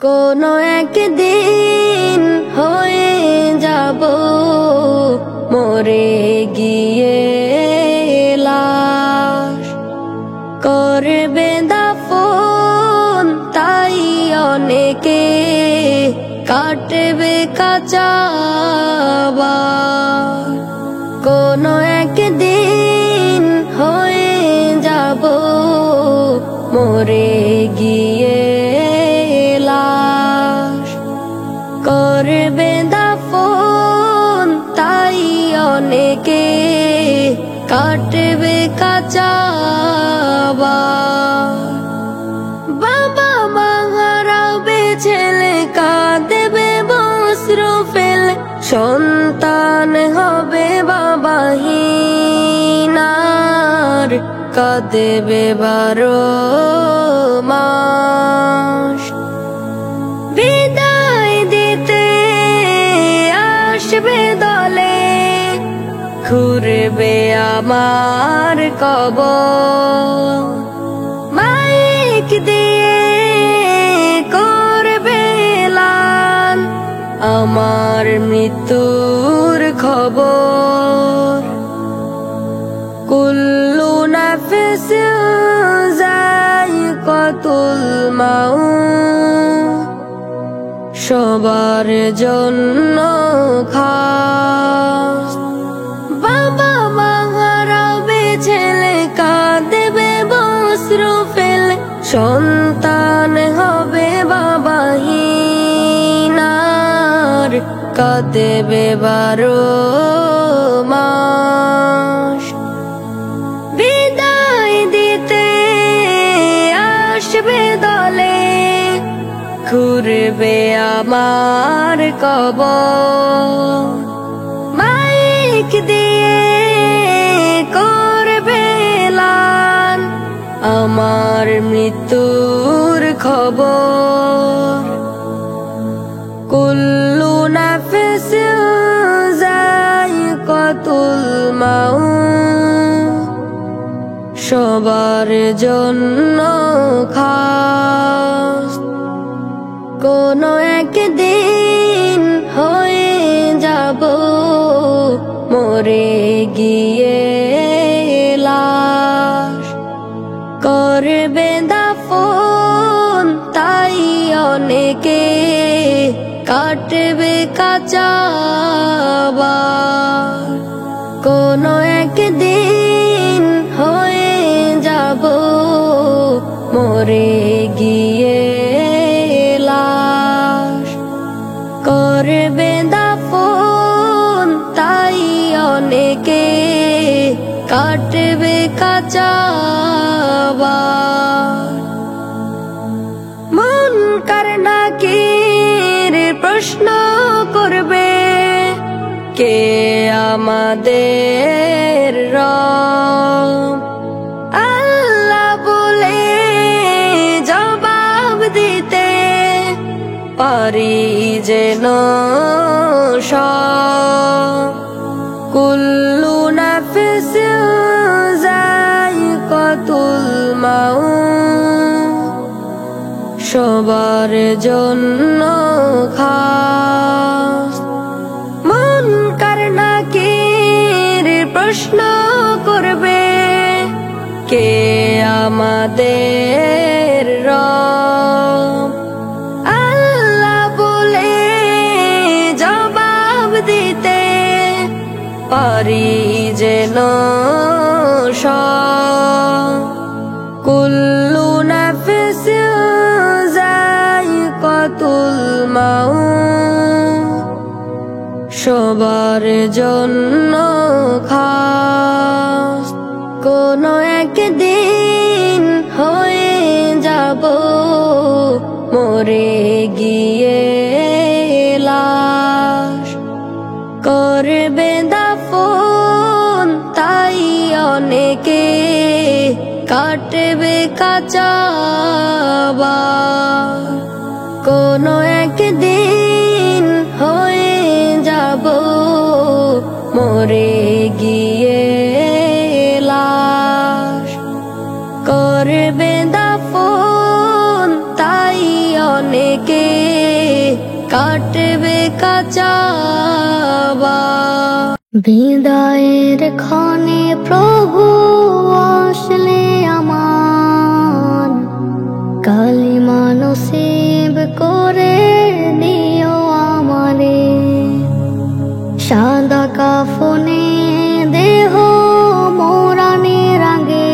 কোনো একদিন হয়ে যাব মরে গিয়ে লাশ, করবে দাফন তাই অনেকে কাটবে কাঁচা বাস। কোনো একদিন হয়ে যাব মরে গিয়ে লাশ, করবে দাফন তাই অনেকে কাটবে কাঁচা বাস। বাবা মা হারাবে ছেলে, কাঁদবে বস্ত্র ফেলে, সন্তান হবে বাবাহীন আর কাঁদবে 12 মাস। বিদায় দিতে আসবে দলে, ঘুরবে আমার কবর, মাইক দিয়ে করবে এলান আমার মৃত্যুর খবর। কুল্লু নাফসিন যায়িকাতুল মাউত, সবার জন্য খাস। বাবা মা হারাবে ছেলে, কাঁদবে বস্ত্র ফেলে, সন্তান হবে বাবাহীন আর কাঁদবে 12 মাস। বিদায় দিতে আসবে দলে, ঘুরবে আমার কবর, মাইক দিয়ে করবে এলান আমার মৃত্যুর খবর। কুল্লু নাফসিন যায়িকাতুল মাউত, সবার জন্য খাস। কোনো একদিন হয়ে যাব মরে গিয়ে লাশ, করবে দাফন তাই অনেকে কাটবে কাঁচা বাস। কোনো একদিন হয়ে যাব মরে গিয়ে লাশ, করবে দাফন তাই অনেকে কাটবে কাঁচা বাস। মুনকার নাকির প্রশ্ন করবে, কে আমাদের রব? আল্লাহ বলে জবাব দিতে পারি যেন সব। কুল্লু নাফসিন যায়িকাতুল মাউত, সবার জন্য খাস। মুনকার নাকির প্রশ্ন করবে, কে আমাদের রব? আল্লাহ বলে জবাব দিতে পারি যেন সব। কুল্লু নাফসিন যায়িকাতুল মাউত, সবার জন্য খাস। কোনো একদিন হয়ে যাব মরে গিয়ে লাশ, করবে দাফন তাই অনেকে কাটবে কাঁচা বাস। কোনো একদিন হয়ে যাব মরে গিয়ে লাশ, করবে দাফন তাই অনেকে থেকে কাটবে কাচাবা। বিদায়ের ক্ষণে প্রভু আসলে আমার, কালিমা নসিব করে দিও আমারে। সাদা কাফনে দেহ মোরানের আগে,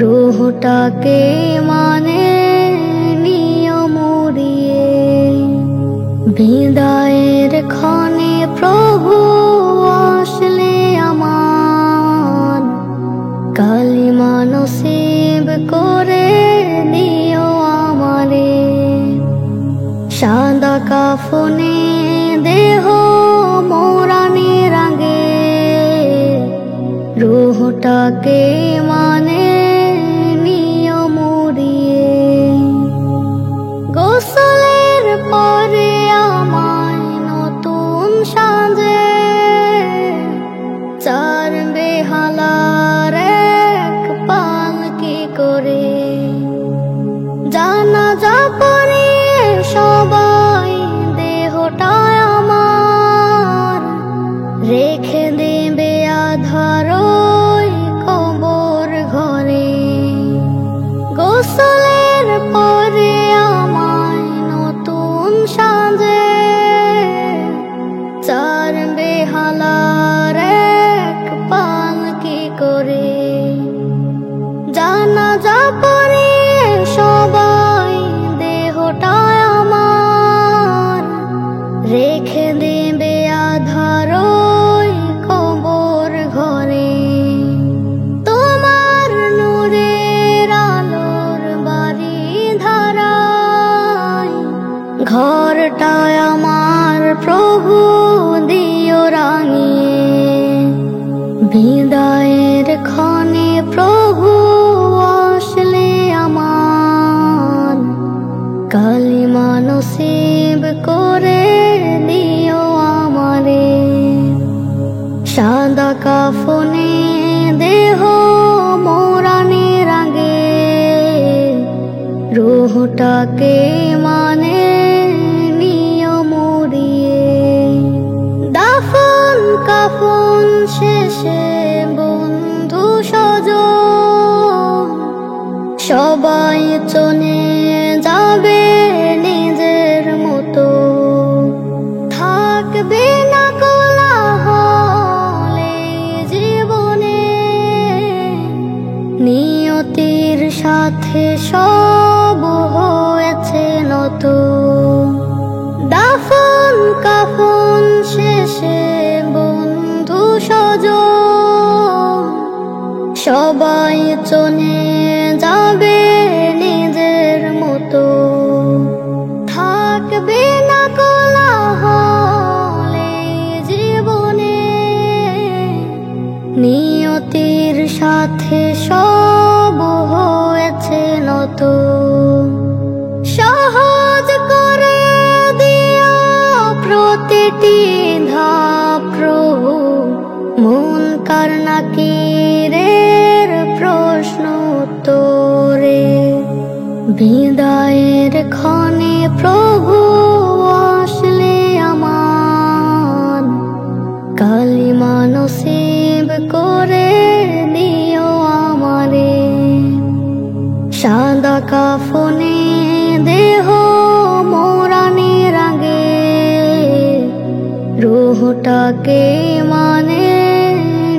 রূহটাকে মানে নিও মুড়িয়ে। বিদায়ের ক্ষণে প্রভু আসলে আমার, কালিমা নসিব করে দিও আমারে। সাদা কাফনে দেহ মোরানের আগে, রূহটাকে মানে নিও মুড়িয়ে। গোসলের পরে আমায় নতুন সাজে, চার বেহালার এক পালকি করে। জানাজা পড়িয়ে সবাই দেহটায় আমার, রেখে দেবে আধার ওই কবর ঘরে। গোসলের পরে আমায় নতুন সাজে, চার বেহালার এক পালকি করে। জানাজা পড়িয়ে সবাই দেহটায় আমার, রেখে দেবে আধার ওই কবর ঘরে। তোমার নূরের আলোর বাড়ি ধারায়, ঘরটায় আমার প্রভু দিও রাঙিয়ে। বিদায়ের ক্ষণে প্রভু আসলে আমার, কালিমা নসিব করে দিও আমারে। সাদা কাফনে দেহ মোরানের আগে, রূহটাকে মানে নিও মুড়িয়ে। দাফন কাফন শেষে বন্ধু স্বজন সবাই চলে যাবে নিজের মতো। থাকবে না কোলাহল এই জীবনে, নিয়তির সাথে সব হয়েছে নত। দাফন কাফন শেষে বন্ধু স্বজন সবাই চলে যাবে নিজের মতো। থাকবে না কোলাহল এই জীবনে, নিয়তির সাথে সব হয়েছে নত। সহজ করে দিও প্রতিটি ধাপ প্রভু, মুনকার নাকিরের প্রশ্ন উত্তরে। বিদায়ের ক্ষণে প্রভু আসলে আমার, কালিমা নসিব করে দিও আমারে। সাদা কাফনে দেহ মোরানের আগে, রূহটাকে মানে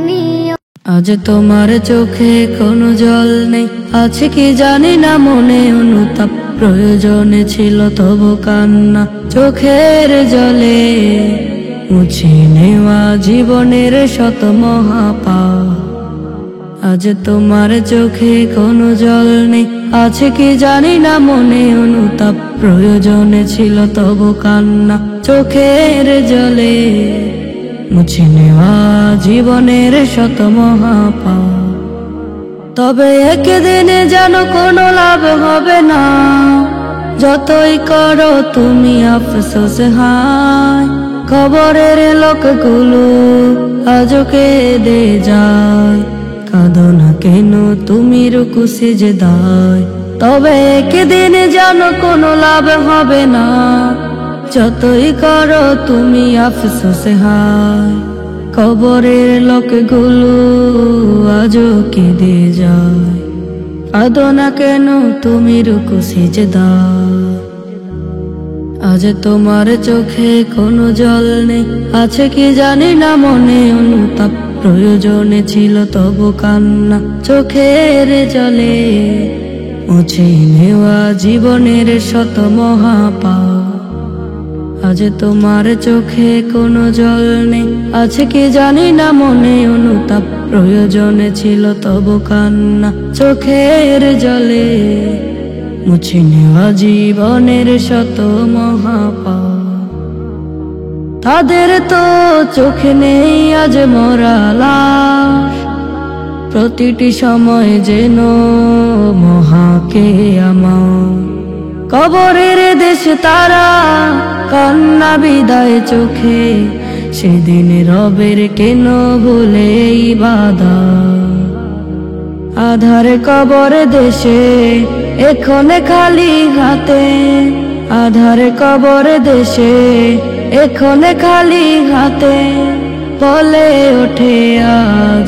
নিও। আজ তোমার চোখে কোনো জল নেই, আছে কি জানি না মনে অনুতাপ। প্রয়োজনে ছিল তবু কান্না, চোখের জলে মুছে নেওয়া জীবনের শত মহাপাপ। আজ তোমার চোখে কোনো জল নেই, আছে কি জানি না মনে অনুতাপ। প্রয়োজনে ছিল তবু কান্না, চোখের জলে মুছে নেওয়া জীবনের শত মহাপাপ। তবে একদিনে যেন কোনো লাভ হবে না, যতই করো তুমি আফসোস হায়। খবরের লোকগুলো আজও কেঁদে যায়, কাঁদো না কেন তুমি রুকু সিজদায়। তবে একদিন জানো কোনো লাভ হবে না, যতই করো তুমি আফসোসে হায়। কবরের লোকগুলো আজও কেঁদে যায়, কাঁদো না কেন তুমি রুকু সিজদা। আজ তোমার চোখে কোনো জল নেই, আছে কি জানি না মনে অনুতাপ, প্রয়োজনে ছিল তবু কান্না চোখের জলে মুছে নেওয়া জীবনের শত মহাপাপ। আজ তোমার চোখে কোনো জল নেই, আছে কি জানি না মনে অনুতাপ, প্রয়োজনে ছিল তবু কান্না চোখের জলে মুছে নেওয়া জীবনের শত মহাপাপ। তাদের তো চোখে নেই আজ মরা লাশ, প্রতিটি সময় যেন মহাকে আমার। কবরের দেশে তারা কান্না বিদায় চোখে, সেদিন রবের কেন ভুলে ইবাদত। আধার কবর দেশে এখন খালি হাতে, আধার কবর দেশে এখন খালি হাতে, বলে ওঠে আজ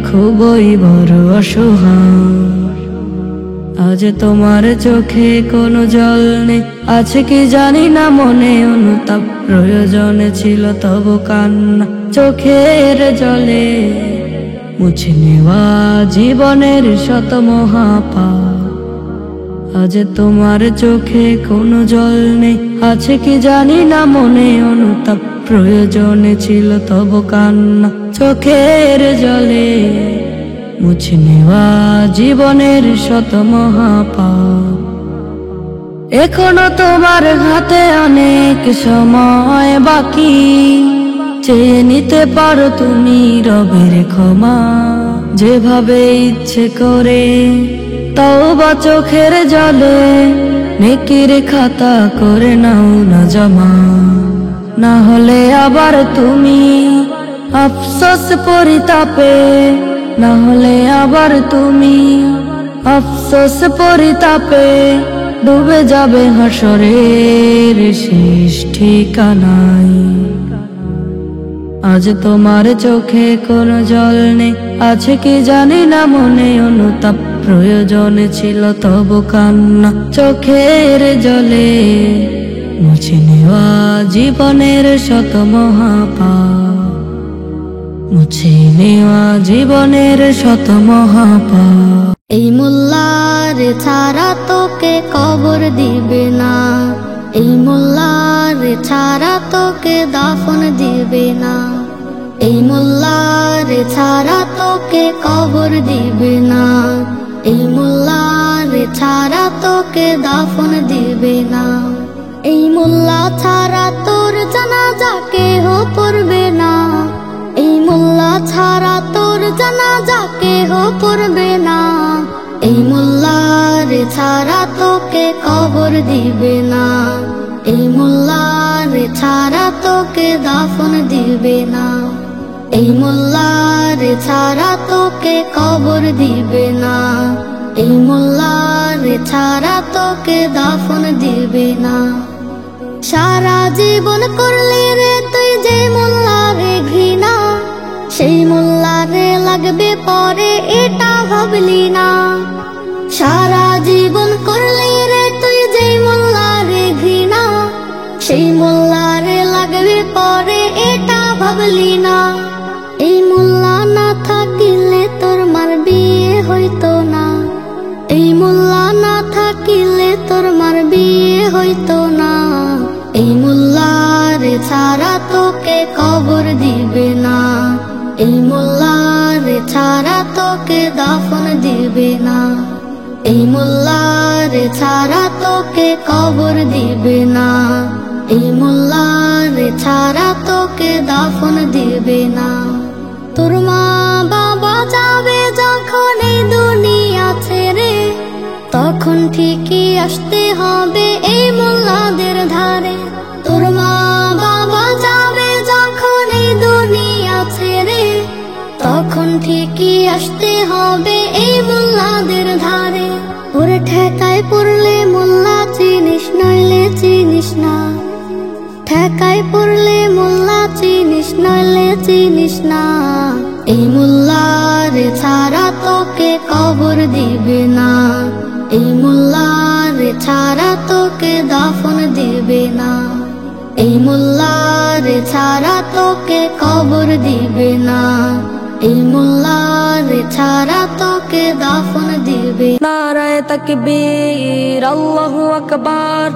খুবই বড় অসহায়। আজ তোমার চোখে কোনো জল নেই, আছে কি জানি না মনে অনুতাপ, প্রয়োজনে ছিল তবু কান্না চোখের জলে মুছে নেওয়া জীবনের শত মহাপাপ। আজ তোমার চোখে কোনো জল নেই, আছে কি জানি না মনে অনুতাপ, প্রয়োজনে ছিল তবু কান্না চোখের জলে মুছে নেওয়া জীবনের শত মহাপাপ। এখনো তোমার হাতে অনেক সময় বাকি, চেয়ে নিতে পারো তুমি রবের ক্ষমা। যেভাবে ইচ্ছে করে তওবা চোখের জলে, নেকির খাতা করে নাও না জমা। না হলে আবার তুমি আফসোস পরিতাপে, না হলে আবার তুমি আফসোস পরিতাপে ডুবে যাবে হাসরের শেষ ঠিকানায়। আজ তোমার চোখে কোনো জল নেই, আছে কি জানি না মনে অনুতাপ, প্রয়োজনে ছিল তবু কান্না চোখের জলে মুছে নেওয়া জীবনের শত মহাপাপ, মুছে নেওয়া জীবনের শত মহাপাপ। এই মোল্লার ছাড়া তোকে কবর দিবে না, এই মোল্লার ছাড়া তোকে দাফন দিবে না, এই মোল্লার ছাড়া তোকে কবর দিবে না, এই মোল্লার ছাড়া তোকে দাফন দিবে না। এই মোল্লা ছাড়া তোর জানাজা কেহ পড়বে না, এই মোল্লা ছাড়া তোর জানাজা কেহ পড়বে না, এই মোল্লার ছাড়া তোকে কবর দিবে না, এই মোল্লার ছাড়া তোকে দাফন দিবে না, এই মোল্লার ছাড়া তোকে কবর দিবে না, এই মোল্লার ছাড়া তোকে দাফন দিবে না। সারা জীবন করলি রে তুই যে মোল্লারে ঘৃণা, সেই মোল্লারে লাগবে পরে এটা ভাবলি না। সারা জীবন করলি রে তুই যে মোল্লারে ঘৃণা, সেই মোল্লারে লাগবে পরে এটা ভাবলি না। এই মোল্লা না থাকিলে তোর মার বিয়ে হইতো না, এই মোল্লা না থাকিলে তোর মার বিয়ে হইতো না, এই মোল্লার ছাড়া তোকে কবর দিবে না, এই মোল্লার ছাড়া তোকে দাফন দিবে না, এই মোল্লার ছাড়া তোকে কবর দিবে না, এই মোল্লার ছাড়া তোকে দাফন দিবে না। তোর মা বাবা যাবে যখন এই দুনিয়া ছেড়ে, তখন ঠিকই আসতে হবে এই মোল্লাদের ধারে। তোর মা বাবা যাবে যখন এই দুনিয়া ছেড়ে, তখন ঠিকই আসতে হবে এই মোল্লাদের ধারে। ওরে ঠেক ঠেকায় পড়লে মোল্লা চিনিস নইলে চিনিস না, ঠেকায় পড়লে মোল্লা চিনিস নইলে চিনিস না। এই মোল্লার ছাড়া তোকে কবর দিবে না, এই মোল্লার ছাড়া তোকে দাফন দিবে না, এই মোল্লার ছাড়া তোকে কবর দিবে না, এই মোল্লার ছাড়া তোকে দাফন দিবে। নারায়ে তাকবীর আল্লাহু আকবার,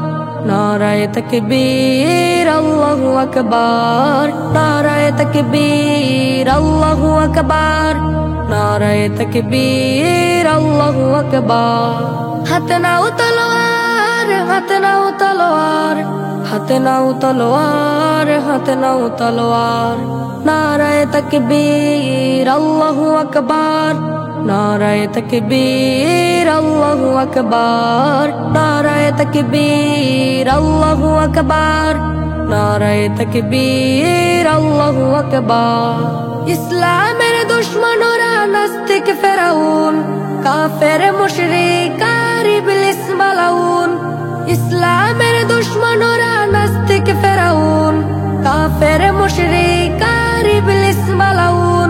নারায়ে তাকবীর আল্লাহু আকবার, নারায়ে তাকবীর আল্লাহু আকবার, নারায়ে তাকবীর আল্লাহু আকবার। হাতে নাও তলোয়ার, হাতে নাও তলোয়ার, হাতে নাও তলোয়ার, হাতে নাও তলোয়ার। নারায়ে তাকবীর আল্লাহু আকবার, নারায়ে তাকবীর আল্লাহু আকবার, নারায়ে তাকবীর আল্লাহু আকবার, নারায়ে তাকবীর আল্লাহু আকবার। ইসলামের দুশমনরা নাস্তিক ফেরাউন, কাফের মুশরিক আর ইবলিস মালাউন। ইসলামের দুশমনরা নাস্তিক ফেরাউন, কাফের মুশরিক আর ইবলিস মালাউন।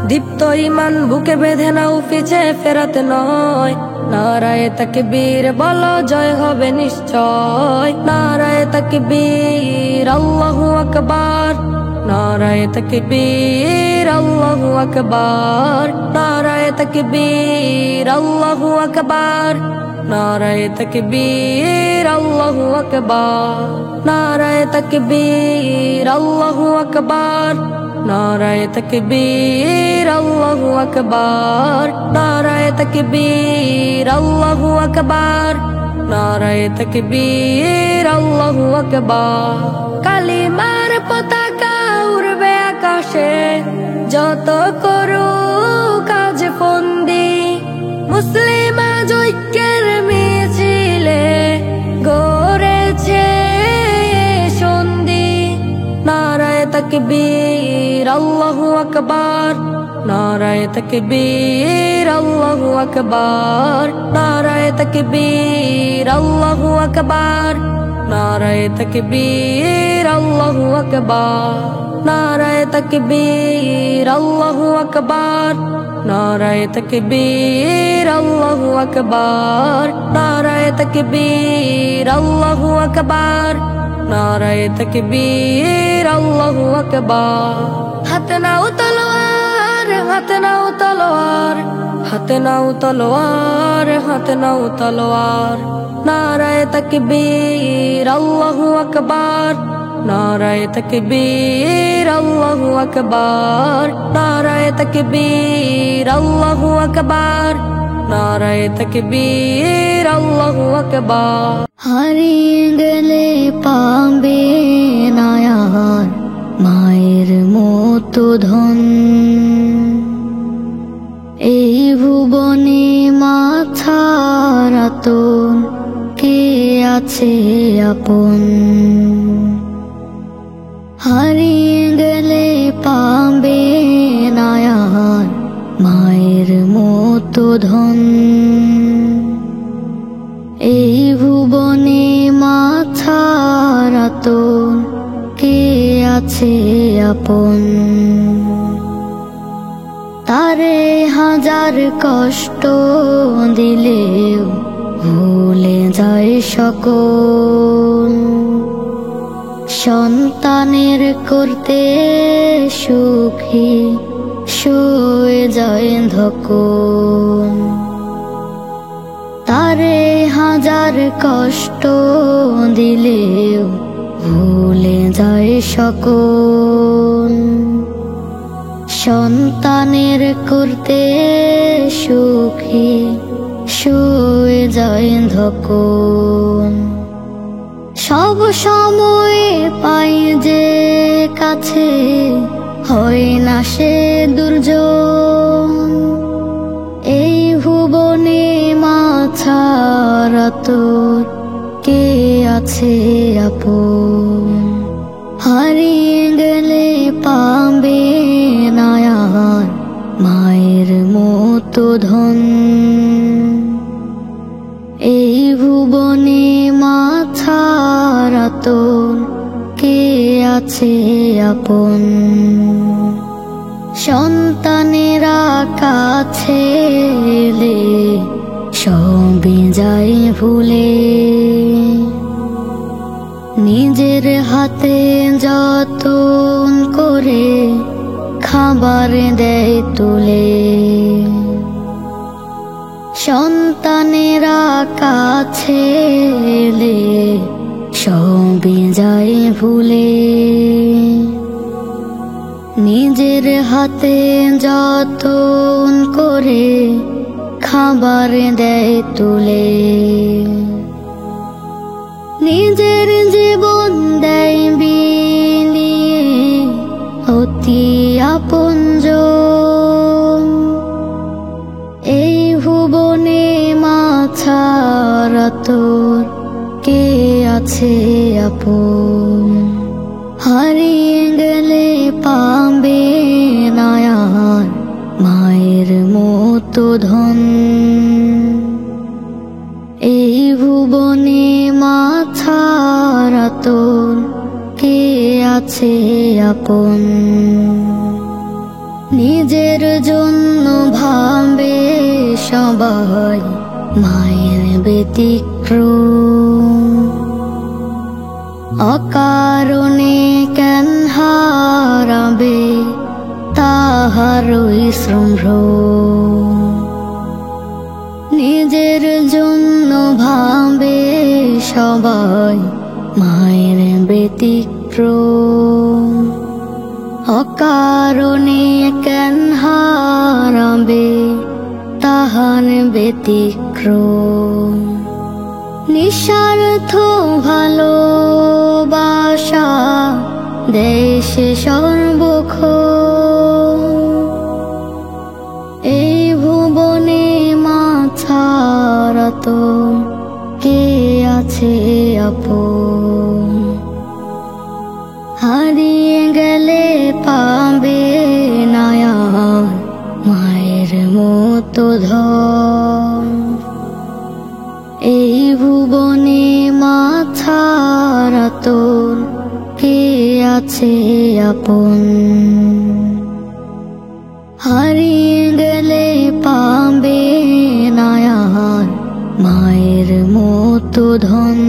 দীপ্ত ঈমান বুকে বেঁধে নাও, পিছে ফেরাতে নয়। নারায়ে তাকবীর বলো, জয় হবে নিশ্চয়। নারায়ে তাকবীর আল্লাহু আকবার, নারায়ে তাকবীর আল্লাহু আকবার, নারায়ে তাকবীর আল্লাহু আকবার, নারায়ে তাকবীর আল্লাহু আকবার, নারায়ে তাকবীর আল্লাহু আকবার, নারায়ে তাকবীর আল্লাহু আকবার, নারায়ে তাকবীর আল্লাহু আকবার, নারায়ে তাকবীর আল্লাহু আকবার। কালিমার পতাকা উড়বে আকাশে, যত করু কাজ ফন্দি। মুসলিম আজ ঐক্যের মিছিলে গড়েছে সন্ধি। নারায়ে তাকবীর আল্লাহু আকবার, নারায়ে তাকবীর আল্লাহু আকবার, নারায়ে তাকবীর আল্লাহু আকবার, নারায়ে তাকবীর আল্লাহু আকবার, নারায়ে তাকবীর আল্লাহু আকবার, নারায়ে তাকবীর আল্লাহু আকবার, নারায়ে তাকবীর আল্লাহু আকবার, নারায়ে তাকবীর আল্লাহু আকবার। হাতে নাও তলোয়ার, হাতে নাও তলোয়ার, হাতে নাও তলোয়ার, হাতে নাও তলোয়ার। নারায়ে তাকবীর আল্লাহু আকবার, নারায়ে তাকবীর আল্লাহু আকবার, নারায়ে তাকবীর আল্লাহু আকবার, নারায়ে তাকবীর আল্লাহু আকবার। হারিয়ে গেলে পাবে না আর মায়ের মতো ধন, এই ভুবনে মা ছাড়া তো কে আছে আপন। হারিয়ে গেলে পাবে না আর মায়ের মতো ধন, এই ভুবনে মা ছাড়া তো কে আছে আপন। তারে হাজার কষ্ট দিলেও ভুলে যায় সকল, সন্তানের করতে সুখী শুয়ে যায় ধকল। তারে হাজার কষ্ট দিলেও ভুলে যায় সকল, সন্তানের করতে সুখী শুয়ে যায় ধকল। সব সময় পাই যে কাছে, হয় না সে দুর্যোগ, এই ভুবনে মা ছাড়া তোর কে আছে আপন। হারিয়ে গেলে পাবে না আর মায়ের মতো ধন, এই আছে আপন। সন্তানেরা কাছে এলে সবই যায় ভুলে, নিজের হাতে যতন করে খাবার দেয় তুলে। সন্তানেরা কাছে এলে সবই যায় ভুলে, নিজের হাতে যতন করে খাবার দেয় তুলে। নিজের জীবন দেয় বিলিয়ে অতি আপনজন। এই ভুবনে মা ছাড়া তোর কে আছে আপন? হারিয়ে গেলে পাবে না আর মায়ের মতো ধন। এই ভুবনে মা ছাড়া তোর কে আছে আপন? নিজের জন্য ভাবে সবাই মায়ের ব্যতিক্রম। অকারণে কেন হারাবে তাহারই শ্রমভ্রম। নিজের জন্য ভাবে সবাই মায়ের ব্যতিক্রম। অকারণে কেন হারাবে তাহার ব্যতিক্রম। নিঃস্বার্থ ভালোবাসা দেশে সর্বক্ষণ। এই ভুবনে মা ছাড়া তো কে আছে আপন? হারিয়ে গেলে পাবে না আর মায়ের মতো ধন। এই ভুবনে মা ছাড়া তোর কে আছে আপন? হারিয়ে গেলে পাবে না আর মায়ের মতো ধন।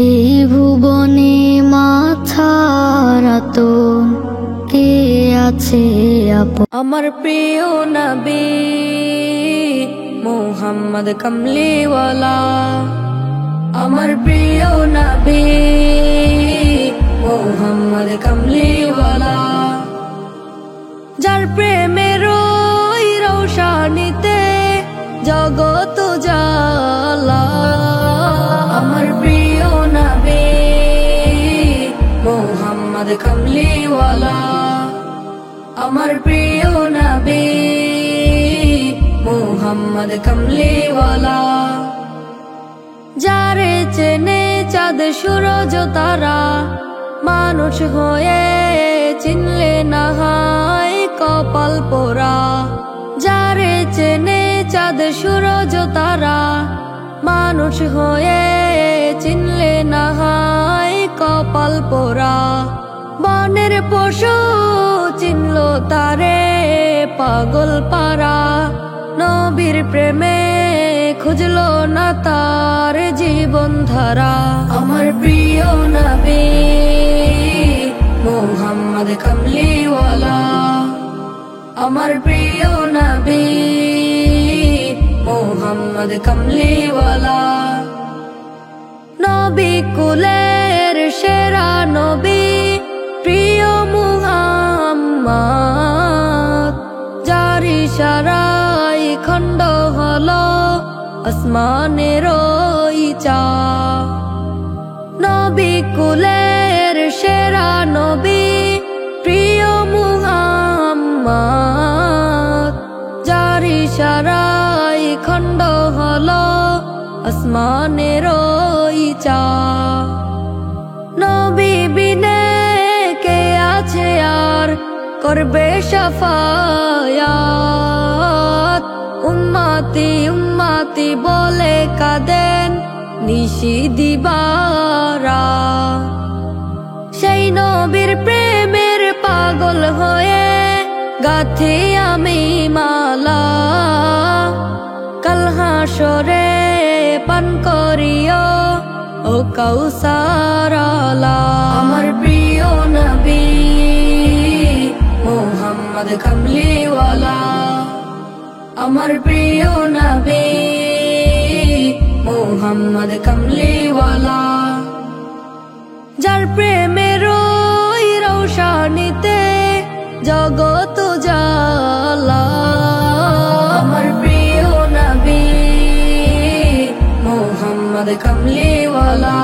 এই ভুবনে মা ছাড়া তোর কে আছে আপন? আমার প্রিয় নবী মোহাম্মদ কামলিওয়ালা। আমার প্রিয় নবী মোহাম্মদ কামলিওয়ালা। যার প্রেমের ওই রৌশানীতে জগত জালা। আমার প্রিয় নবী মোহাম্মদ কামলিওয়ালা। আমার প্রিয় নবী মোহাম্মদ কামলিওয়ালা। যারে চেনে চাঁদ সূরজ তারা, মানুষ হয়ে চিনলে না হয় কপাল পোড়া। যারে চেনে চাঁদ সূরজ তারা, মানুষ হয়ে চিনলে না হয় কপাল পোড়া। বনের পশু চিনল তারে পাগল পারা। নবীর প্রেমে খুঁজলো না তার জীবন ধারা। আমার প্রিয় নবী মোহাম্মদ কামলিওয়ালা। আমার প্রিয় নবী মোহাম্মদ কামলিওয়ালা। নবী কুলের সেরা নবী প্রিয় মুহাম্মদ। যার ইশারায় খণ্ড হলো আসমানের চাঁদ। নবী কুলের সেরা নবী প্রিয় মুহাম্মদ। যার ইশারায় খণ্ড হলো আসমানের চাঁদ। নবী বিনে কে আছে আর করবে শাফায়াত। উম্মতি উম্মতি বলে কাঁদেন নিশি দিবারা। সেই নবীর প্রেমের পাগল হয়ে গাথি আমি মালা, কাল হাসরে পান করিও ও কাউসার আলা। আমার প্রিয় নবী মুহাম্মদ কামলিওয়ালা, আমার প্রিয় নবী মুহাম্মদ কামলিওয়ালা, যার প্রেমের ওই রৌশানীতে জগত জালা। আমার প্রিয় নবী মুহাম্মদ কামলিওয়ালা,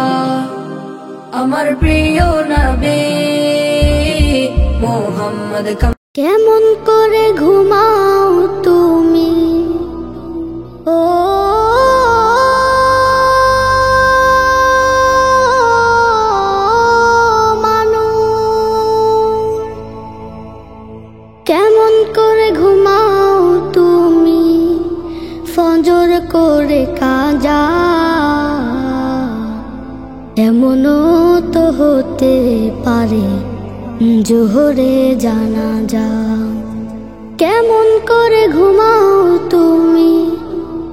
আমার প্রিয় নবী মুহাম্মদ কামলিওয়ালা। কেমন করে ঘুমাও তুমি ও মানুষ, কেমন করে ঘুমাও তুমি ফজর করে কাজা, এমনও তো হতে পারে জোহরে জানাজা। কেমন করে ঘুমাও তুমি,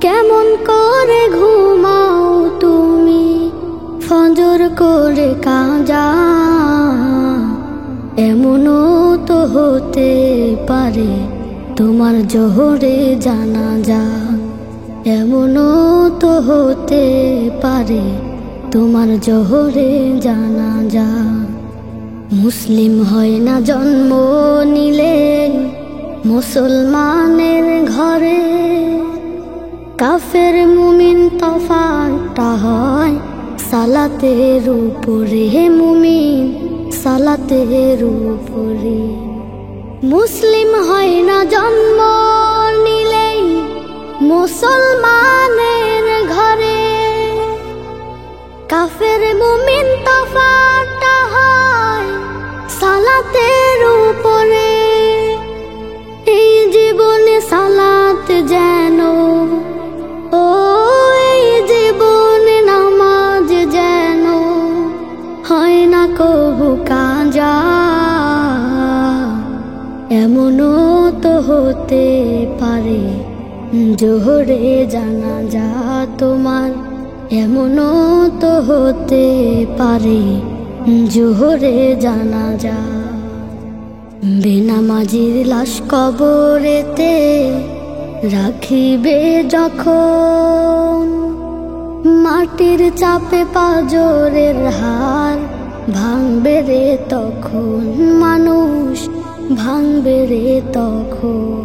কেমন করে ঘুমাও তুমি ফজর করে কাজা, এমনও তো হতে পারে তোমার জোহরে জানাজা, এমনও তো হতে পারে তোমার জোহরে জানাজা। মুসলিম হয় না জন্ম নিলে মুসলমানের ঘরে, কাফের মুমিন তফাৎটা হয় সালাতের উপরে, মুমিন সালাতের উপরে। মুসলিম হয় না জন্ম নিলেই মুসলমানের ঘরে, কাফের মুমিন তফাৎটা হয় সালাতের উপরে। এই জীবনে সালাত যেন ও, এই জীবনে নামাজ যেন হয় না কবু কাজা, এমনও তো হতে পারে জোহরে জানাজা তোমার, এমনও তো হতে পারে জোহরে জানাজা। বেনামাজির লাশ কবরেতে রাখিবে যখন, মাটির চাপে পাজরের হাড় ভাঙবে রে তখন, মানুষ ভাঙবে রে তখন।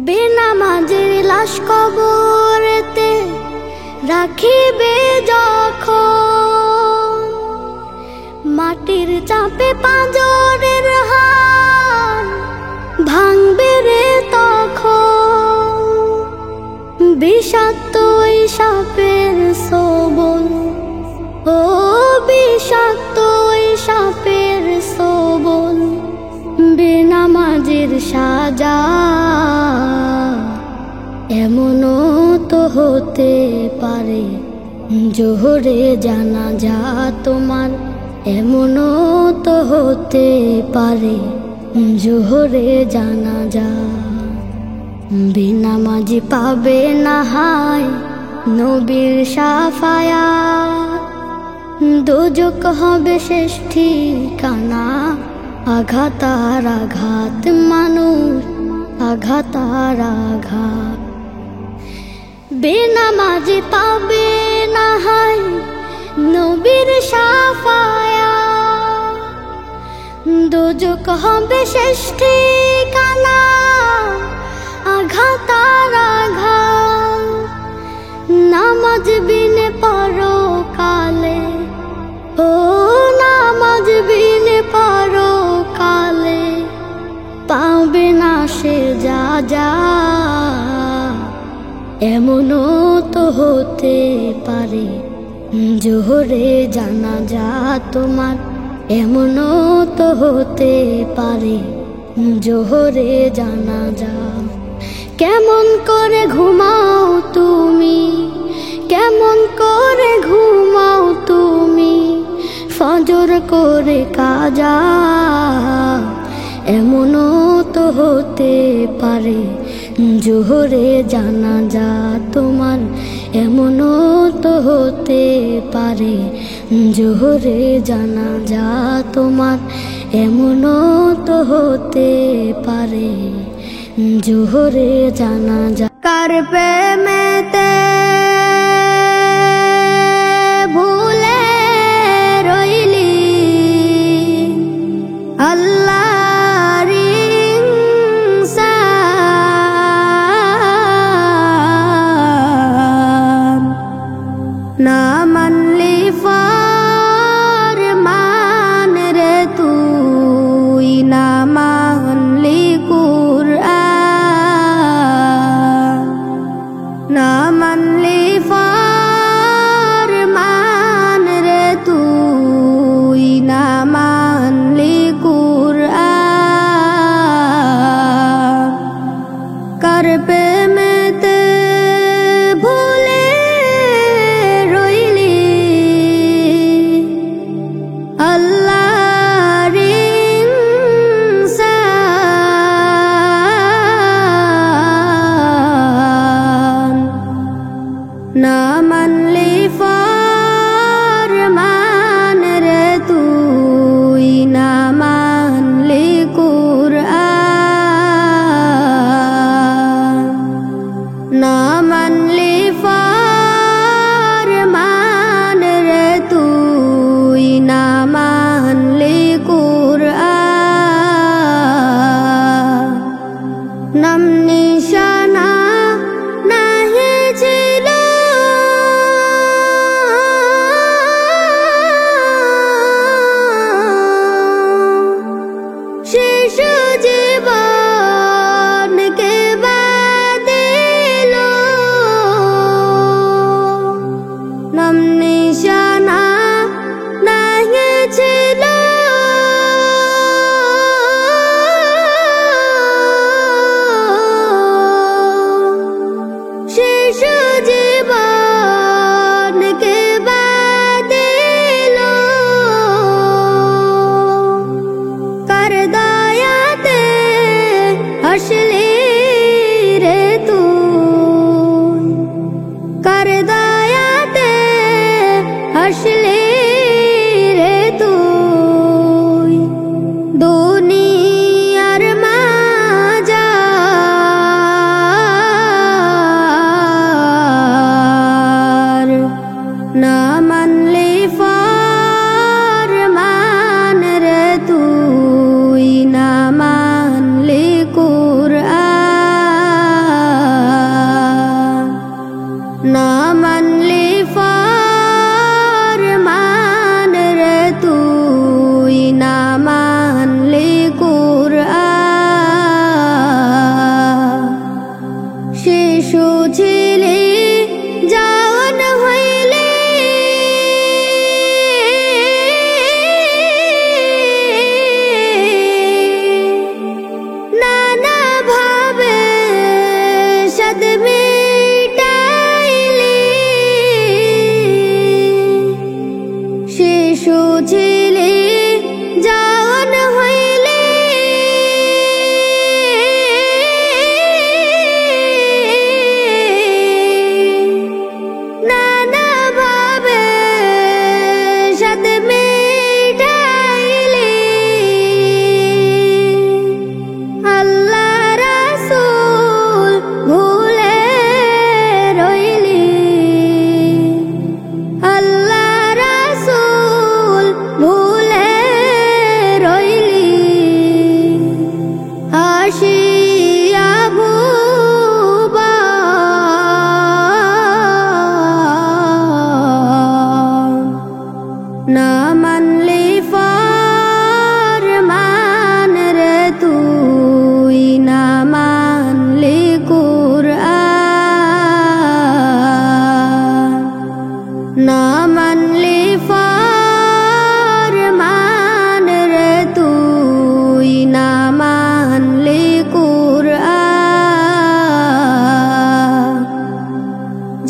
বেনামাজির লাশ কবরেতে রাখিবে যখন, মাটির চাপে পাঁজরের হাড় ভাঙবে রে তখন। বিষাক্ত ওই সাপের সবল ও, বিষাক্ত ওই সাপের সবল বেনামাজির সাজা, এমনও তো হতে পারে জোহরে জানাজা তোমার, এমনও তো হতে পারে জোহরে জানাজা। বেনামাজি পাবে না হায় নবীর শাফায়াত, দোজক হবে শেষ ঠিকানা, আঘাত আর আঘাত মানুষ, আঘাত আর আঘাত। বেনামাজি পাবে না হায় নবীর শাফায়াত, দোজক হবে শেষ ঠিকানা, আঘাত আর আঘাত। নামাজ বিনে পরকালে ও, নামাজ বিনে পরকালে পাবে না সে যা যা, এমনও তো হতে পারে জোহরে জানাজা তোমার, এমনও তো হতে পারে জোহরে জানাজা। কেমন করে ঘুমাও তুমি, কেমন করে ঘুমাও তুমি ফজর বছর করে কাজা, এমনও তো হতে পারে জোহরে জানাজা তোমার, এমনও তো হতে পারে জোহরে জানাজা তোমার, এমনও তো হতে পারে জোহরে জানাজা। কার প্রেমেতে ভুলে রইলি আল্লাহর ইনসান, না মানলি ফরমান রে তুই, না মানলি কুরআন, না মানলি ফরমান রে তুই, না মানলি কুরআন। কার প্রেমেতে ভুলে রইলি আল্লাহর ইনসান, না মানলি ফরমান রে তুই, না মানলি কুরআন, না মানলি ফরমান রে তুই, না মানলি কুরআন। নাম নিশানা নাহি ছিল শেষ জীবনকে বাদিল, নাম নিশানা নাহি ছিল শেষ জীবনকে বাদিল, কার দয়াতে হাসলি রে তুই, কার দয়াতে হাসলি রে তুই, দুনিয়ার মাজার, না মানলি ফরমান রে তুই, না মানলি কুরআন, না মানলি ফরমান রে তুই, না মানলি কুরআন। শিশু ছিলি জওয়ান হইলি নানা ভাবে সাদ মিটাইলি, শিশু ছিলি জওয়ান হইলি নানা ভাবে সাদ মিটাইলি, আল্লাহ রাসূল ভুলে রইলি, আল্লাহ রাসূল ভুলে রইলি, আসিয়া ভুবন, না মানলি ফরমান রে তুই, না মানলি কুরআন, না মানলি ফরমান রে তুই, না মানলি কুরআন।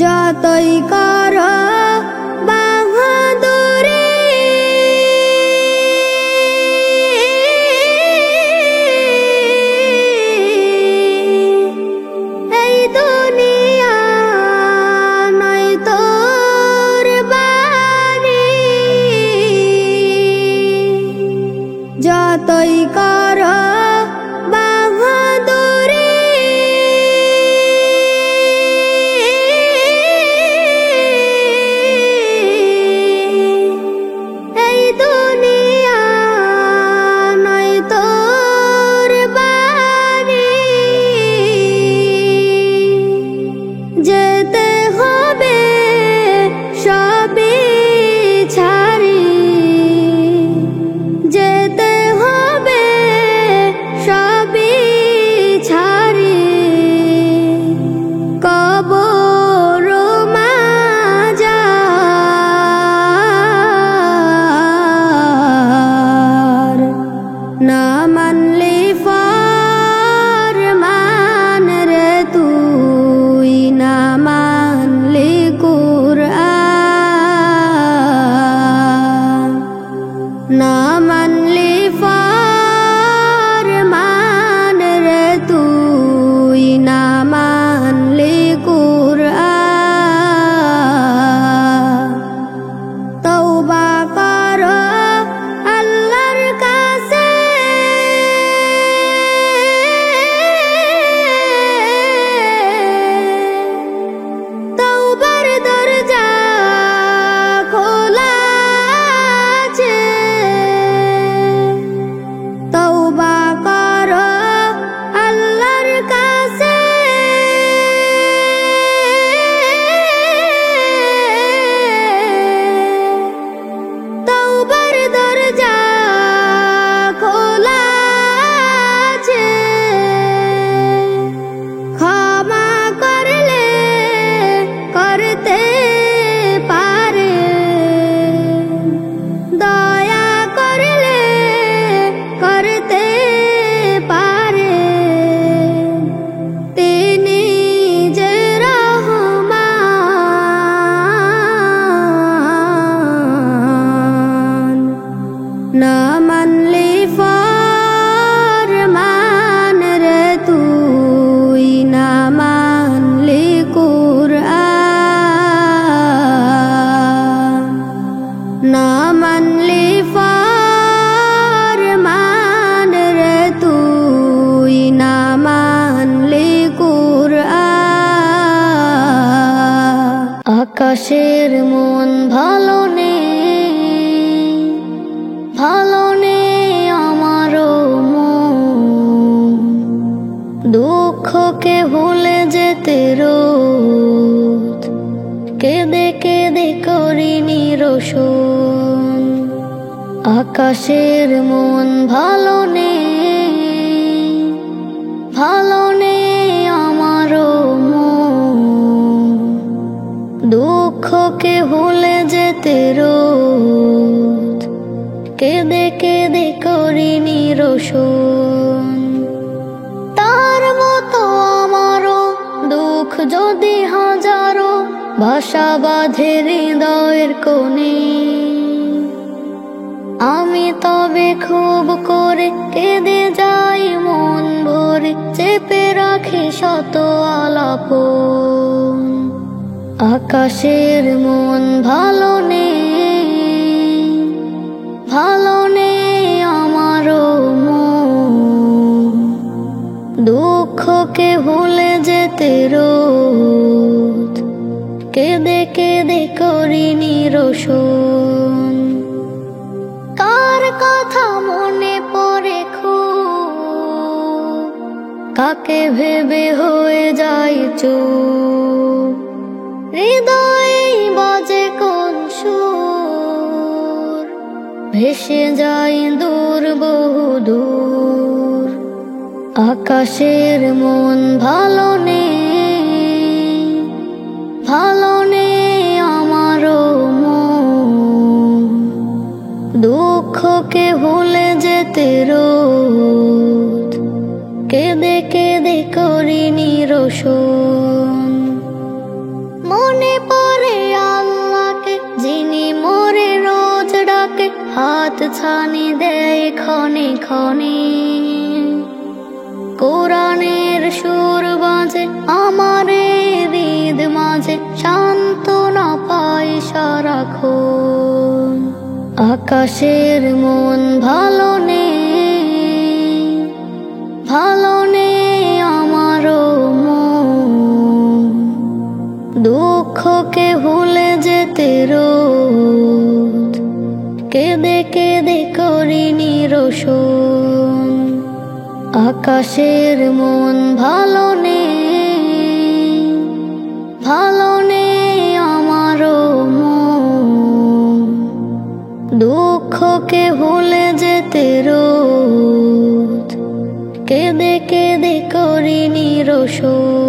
যতই কর বাহাদুরি কেঁদে করিনি রোশন। আকাশের মন ভালো নেই, ভালো নেই আমারও মন। দুঃখকে ভুলে যেতে রোজ কেঁদে কেঁদে করিনি রোশন। তার মতো আমারও দুঃখ যদি হাজারো বাসা বাঁধে হৃদয়ের কোণে, আমি তবে খুব করে কেঁদে যাই মন ভরে, চেপে রাখি শত আলাপন। আকাশের মন ভালো নেই, ভালো নেই আমারও মন। দুঃখকে ভুলে যেতে রোজ কেঁদে কেঁদে করিনি রোশন। কার কথা মনে পড়ে খুব, কাকে ভেবে হয়ে যায় চুপ। হৃদয়ে বাজে কোন সুর, ভেসে যাই দূর বহু দূর। আকাশের মন ভালো নেই, ভালো নেই আমারও মন। দুঃখকে ভুলে যেতে রোজ কেঁদে কেঁদে করিনি রোশন। মনে পড়ে আল্লাহকে যিনি মোরে রোজ ডাকে, হাত ছানি দেয় ক্ষণে ক্ষণে। কোরআনের সুর বাজে আমার হৃদ মাঝে, সান্ত্বনা পাই সারাক্ষণ। আকাশের মন ভালো নেই, ভালো নেই আমারও মন। দুঃখকে ভুলে যেতে রোজ কেঁদে কেঁদে করিনি রোশন। আকাশের মন ভালো নেই, ভালো নেই আমারও মন। দুঃখকে ভুলে যেতে রোজ কেঁদে কেঁদে করিনি রোশন।